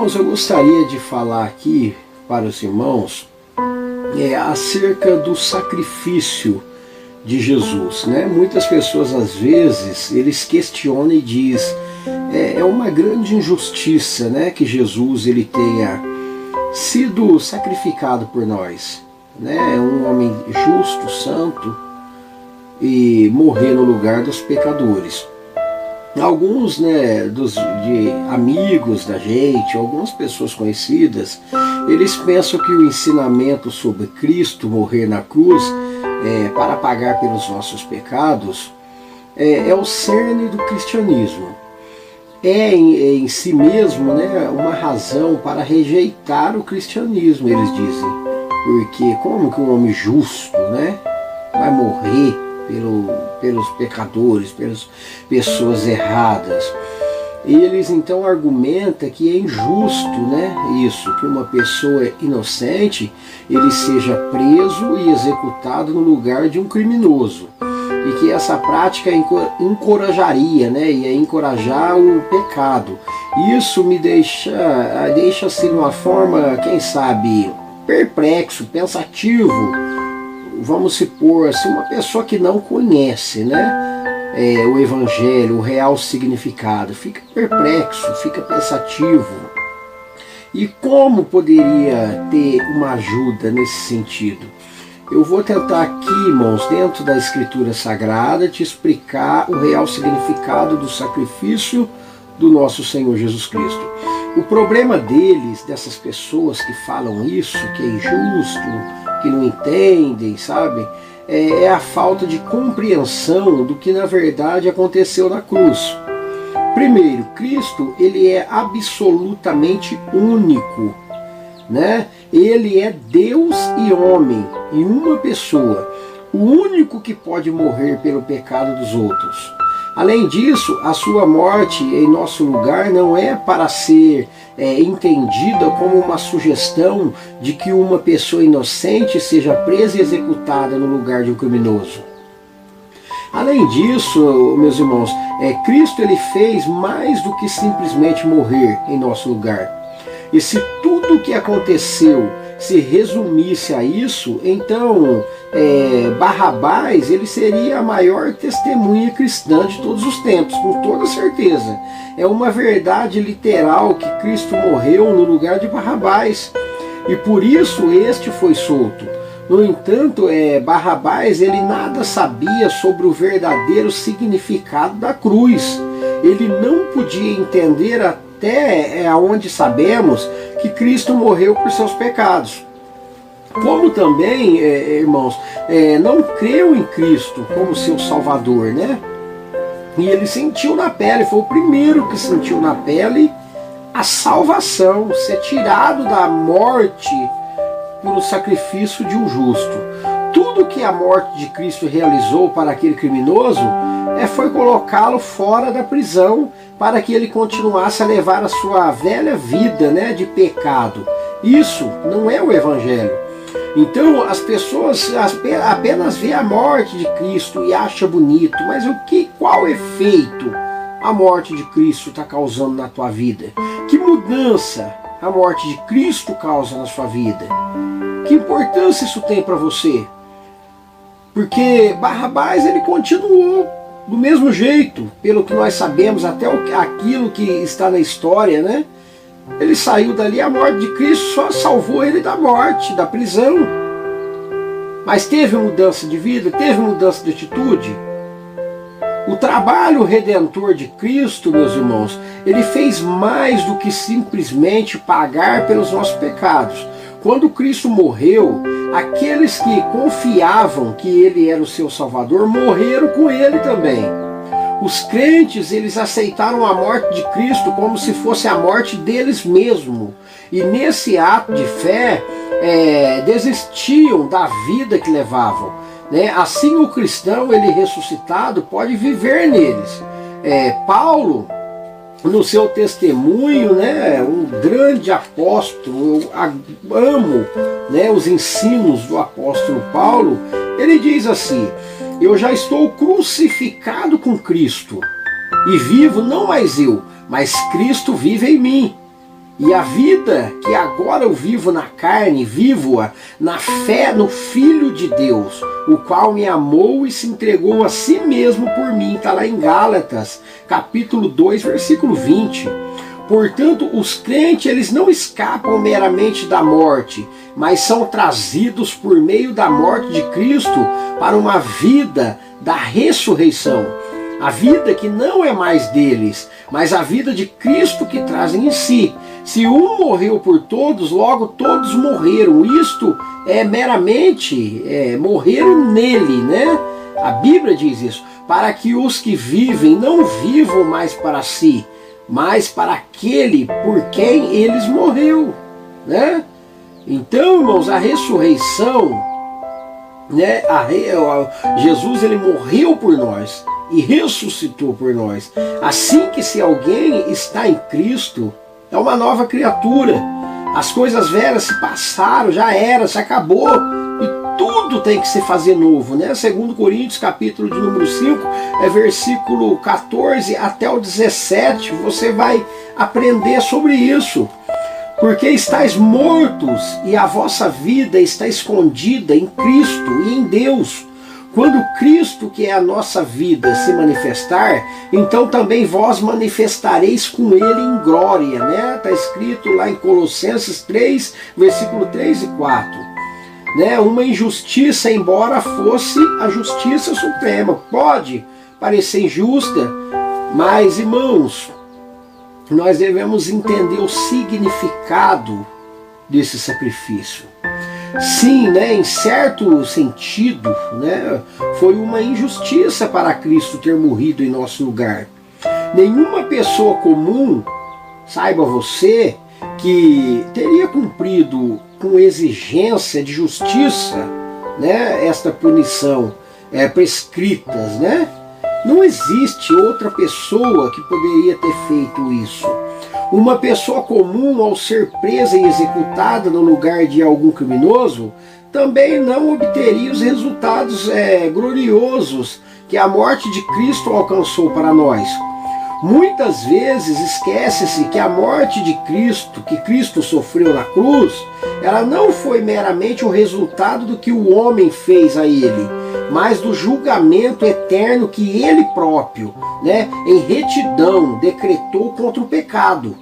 Irmãos, eu gostaria de falar aqui para os irmãos acerca do sacrifício de Jesus, né? Muitas pessoas às vezes eles questionam e dizem é uma grande injustiça, né, que Jesus ele tenha sido sacrificado por nós, né? É um homem justo, santo, e morrer no lugar dos pecadores. Alguns, né, de amigos da gente, algumas pessoas conhecidas, eles pensam que o ensinamento sobre Cristo morrer na cruz para pagar pelos nossos pecados é o cerne do cristianismo. É em si mesmo, né, uma razão para rejeitar o cristianismo, eles dizem. Porque como que um homem justo, né, vai morrer pelos pecadores, pelas pessoas erradas? Eles então argumentam que é injusto, né, isso, que uma pessoa inocente ele seja preso e executado no lugar de um criminoso, e que essa prática encorajaria, né, ia encorajar o pecado. Isso me deixa assim de uma forma, quem sabe, perplexo, pensativo. Vamos supor assim, uma pessoa que não conhece, né, o Evangelho, o real significado, fica perplexo, fica pensativo. E como poderia ter uma ajuda nesse sentido? Eu vou tentar aqui, irmãos, dentro da Escritura Sagrada, te explicar o real significado do sacrifício do nosso Senhor Jesus Cristo. O problema dessas pessoas que falam isso, que é injusto, que não entendem, sabe? É a falta de compreensão do que na verdade aconteceu na cruz. Primeiro, Cristo ele é absolutamente único, né? Ele é Deus e homem em uma pessoa, o único que pode morrer pelo pecado dos outros. Além disso, a sua morte em nosso lugar não é para ser entendida como uma sugestão de que uma pessoa inocente seja presa e executada no lugar de um criminoso. Além disso, meus irmãos, Cristo ele fez mais do que simplesmente morrer em nosso lugar. E se tudo o que aconteceu se resumisse a isso, então Barrabás ele seria a maior testemunha cristã de todos os tempos, com toda certeza. É uma verdade literal que Cristo morreu no lugar de Barrabás, e por isso este foi solto. No entanto, Barrabás ele nada sabia sobre o verdadeiro significado da cruz. Ele não podia entender até onde sabemos que Cristo morreu por seus pecados. Como também, irmãos, não creu em Cristo como seu Salvador, né? E ele sentiu na pele, foi o primeiro que sentiu na pele a salvação, ser tirado da morte por um sacrifício de um justo. Tudo que a morte de Cristo realizou para aquele criminoso foi colocá-lo fora da prisão para que ele continuasse a levar a sua velha vida, né, de pecado. Isso não é o Evangelho. Então as pessoas apenas veem a morte de Cristo e acham bonito, mas qual efeito a morte de Cristo está causando na tua vida? Que mudança a morte de Cristo causa na sua vida? Que importância isso tem para você? Porque Barrabás ele continuou do mesmo jeito, pelo que nós sabemos, até aquilo que está na história, né? Ele saiu dali, a morte de Cristo só salvou ele da morte, da prisão. Mas teve mudança de vida? Teve mudança de atitude? O trabalho redentor de Cristo, meus irmãos, ele fez mais do que simplesmente pagar pelos nossos pecados. Quando Cristo morreu, aqueles que confiavam que ele era o seu Salvador, morreram com ele também. Os crentes, eles aceitaram a morte de Cristo como se fosse a morte deles mesmos. E nesse ato de fé, desistiam da vida que levavam, né? Assim o cristão, ele ressuscitado, pode viver neles. Paulo, no seu testemunho, né, um grande apóstolo, eu amo, né, os ensinos do apóstolo Paulo, ele diz assim: eu já estou crucificado com Cristo, e vivo não mais eu, mas Cristo vive em mim. E a vida que agora eu vivo na carne, vivo-a na fé no Filho de Deus, o qual me amou e se entregou a si mesmo por mim. Está lá em Gálatas, capítulo 2, versículo 20. Portanto, os crentes, eles não escapam meramente da morte, mas são trazidos por meio da morte de Cristo para uma vida da ressurreição. A vida que não é mais deles, mas a vida de Cristo que trazem em si. Se um morreu por todos, logo todos morreram. Isto é meramente morreram nele, né? A Bíblia diz isso. Para que os que vivem não vivam mais para si, mas para aquele por quem eles morreu, né? Então, irmãos, a ressurreição, né? Jesus, ele morreu por nós e ressuscitou por nós. Assim que se alguém está em Cristo, é uma nova criatura. As coisas velhas se passaram, já era, se acabou. E tudo tem que se fazer novo, né? 2 Coríntios, capítulo de número 5, versículo 14 até o 17, você vai aprender sobre isso. Porque estáis mortos e a vossa vida está escondida em Cristo e em Deus. Quando Cristo, que é a nossa vida, se manifestar, então também vós manifestareis com Ele em glória, né? Está escrito lá em Colossenses 3, versículo 3 e 4. Né? Uma injustiça, embora fosse a justiça suprema, pode parecer injusta, mas, irmãos, nós devemos entender o significado desse sacrifício. Sim, né, em certo sentido, né, foi uma injustiça para Cristo ter morrido em nosso lugar. Nenhuma pessoa comum, saiba você, que teria cumprido com exigência de justiça, né, esta punição prescritas, né? Não existe outra pessoa que poderia ter feito isso. Uma pessoa comum, ao ser presa e executada no lugar de algum criminoso, também não obteria os resultados gloriosos que a morte de Cristo alcançou para nós. Muitas vezes esquece-se que a morte de Cristo, que Cristo sofreu na cruz, ela não foi meramente o resultado do que o homem fez a ele, mas do julgamento eterno que ele próprio, né, em retidão, decretou contra o pecado.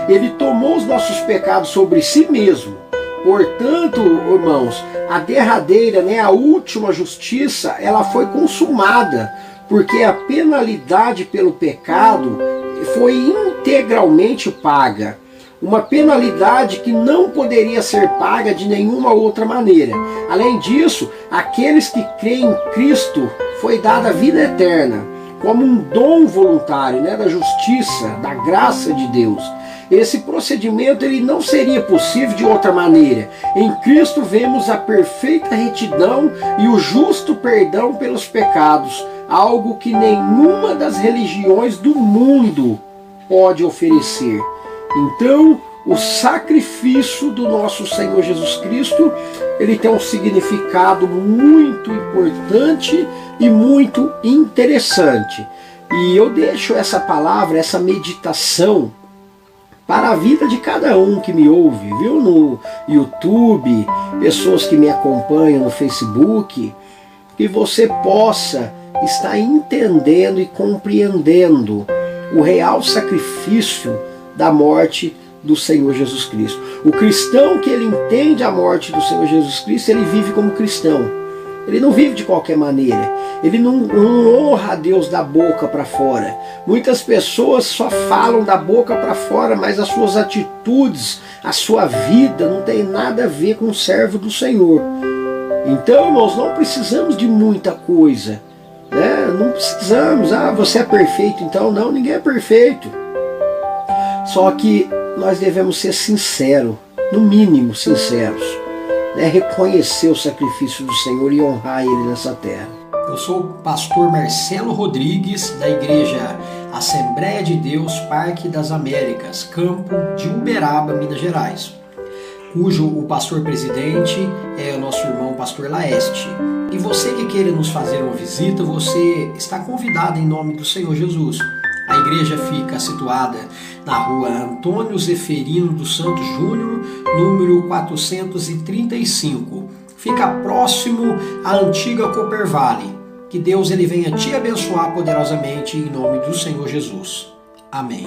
Ele tomou os nossos pecados sobre si mesmo. Portanto, irmãos, a derradeira, né, a última justiça, ela foi consumada, porque a penalidade pelo pecado foi integralmente paga. Uma penalidade que não poderia ser paga de nenhuma outra maneira. Além disso, aqueles que creem em Cristo foi dada a vida eterna, como um dom voluntário, né, da justiça, da graça de Deus. Esse procedimento ele não seria possível de outra maneira. Em Cristo vemos a perfeita retidão e o justo perdão pelos pecados, algo que nenhuma das religiões do mundo pode oferecer. Então, o sacrifício do nosso Senhor Jesus Cristo, ele tem um significado muito importante e muito interessante. E eu deixo essa palavra, essa meditação, para a vida de cada um que me ouve, viu? No YouTube, pessoas que me acompanham no Facebook, que você possa estar entendendo e compreendendo o real sacrifício da morte do Senhor Jesus Cristo. O cristão que ele entende a morte do Senhor Jesus Cristo, ele vive como cristão. Ele não vive de qualquer maneira. Ele não honra a Deus da boca para fora. Muitas pessoas só falam da boca para fora, mas as suas atitudes, a sua vida não tem nada a ver com o servo do Senhor. Então, irmãos, não precisamos de muita coisa, né? Não precisamos, você é perfeito, então não, ninguém é perfeito. Só que nós devemos ser sinceros, no mínimo sinceros, né? Reconhecer o sacrifício do Senhor e honrar Ele nessa terra. Eu sou o pastor Marcelo Rodrigues, da igreja Assembleia de Deus Parque das Américas, campo de Uberaba, Minas Gerais, cujo o pastor presidente é o nosso irmão pastor Laeste. E você que queira nos fazer uma visita, você está convidado em nome do Senhor Jesus. A A igreja fica situada na rua Antônio Zeferino dos Santos Júnior, número 435. Fica próximo à antiga Cooper Valley. Que Deus venha te abençoar poderosamente em nome do Senhor Jesus. Amém.